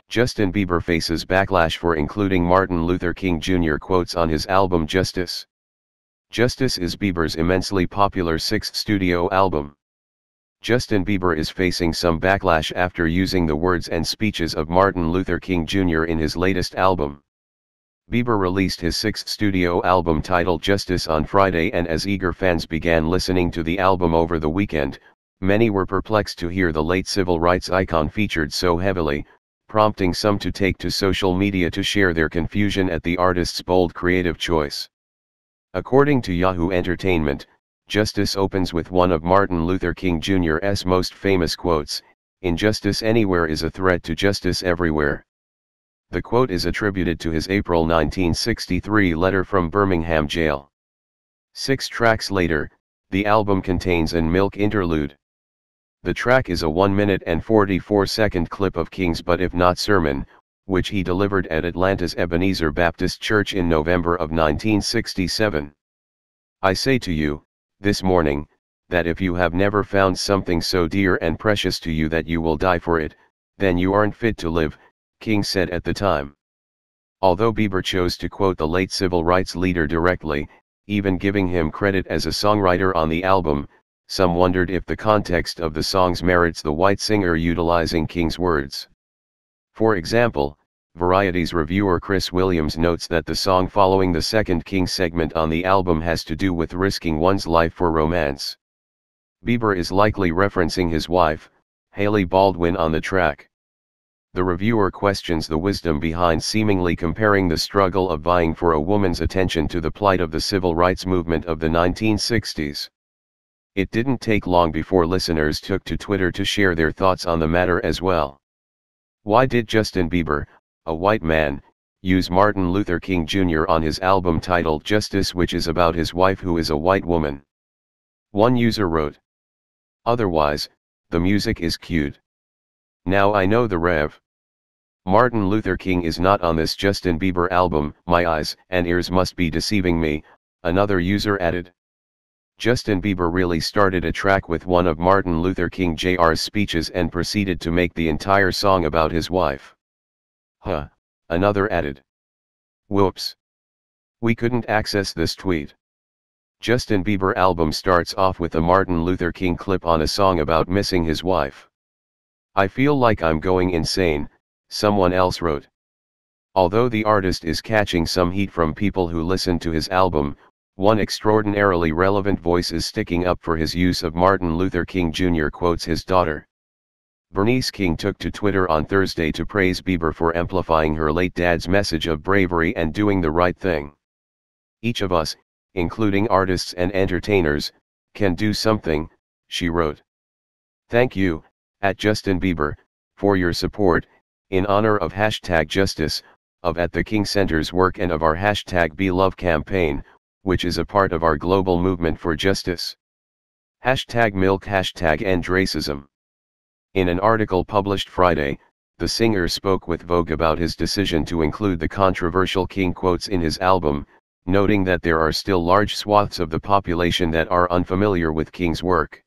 Justin Bieber faces backlash for including Martin Luther King Jr. quotes on his album Justice. Justice is Bieber's immensely popular sixth studio album. Justin Bieber is facing some backlash after using the words and speeches of Martin Luther King Jr. in his latest album. Bieber released his sixth studio album titled Justice on Friday, and as eager fans began listening to the album over the weekend, many were perplexed to hear the late civil rights icon featured so heavily, prompting some to take to social media to share their confusion at the artist's bold creative choice. According to Yahoo Entertainment, Justice opens with one of Martin Luther King Jr.'s most famous quotes, "Injustice anywhere is a threat to justice everywhere." The quote is attributed to his April 1963 letter from Birmingham jail. 6 tracks later, the album contains an Milk interlude. The track is a 1-minute and 44-second clip of King's "But If Not" sermon, which he delivered at Atlanta's Ebenezer Baptist Church in November of 1967. "I say to you, this morning, that if you have never found something so dear and precious to you that you will die for it, then you aren't fit to live," King said at the time. Although Bieber chose to quote the late civil rights leader directly, even giving him credit as a songwriter on the album, some wondered if the context of the songs merits the white singer utilizing King's words. For example, Variety's reviewer Chris Williams notes that the song following the second King segment on the album has to do with risking one's life for romance. Bieber is likely referencing his wife, Hailey Baldwin, on the track. The reviewer questions the wisdom behind seemingly comparing the struggle of vying for a woman's attention to the plight of the civil rights movement of the 1960s. It didn't take long before listeners took to Twitter to share their thoughts on the matter as well. Why did Justin Bieber, a white man, use Martin Luther King Jr. on his album titled Justice, which is about his wife who is a white woman? One user wrote, "Otherwise, the music is cute. Now I know the rev. Martin Luther King is not on this Justin Bieber album. My eyes and ears must be deceiving me," another user added. Justin Bieber really started a track with one of Martin Luther King Jr.'s speeches and proceeded to make the entire song about his wife. Huh, another added. Whoops. We couldn't access this tweet. Justin Bieber album starts off with a Martin Luther King clip on a song about missing his wife. I feel like I'm going insane, someone else wrote. Although the artist is catching some heat from people who listen to his album, one extraordinarily relevant voice is sticking up for his use of Martin Luther King Jr. quotes his daughter. Bernice King took to Twitter on Thursday to praise Bieber for amplifying her late dad's message of bravery and doing the right thing. "Each of us, including artists and entertainers, can do something," she wrote. "Thank you, @JustinBieber, for your support, in honor of #Justice, of @The King Center's work and of our #BeLove campaign, which is a part of our global movement for justice. #Milk #End Racism." In an article published Friday, the singer spoke with Vogue about his decision to include the controversial King quotes in his album, noting that there are still large swaths of the population that are unfamiliar with King's work.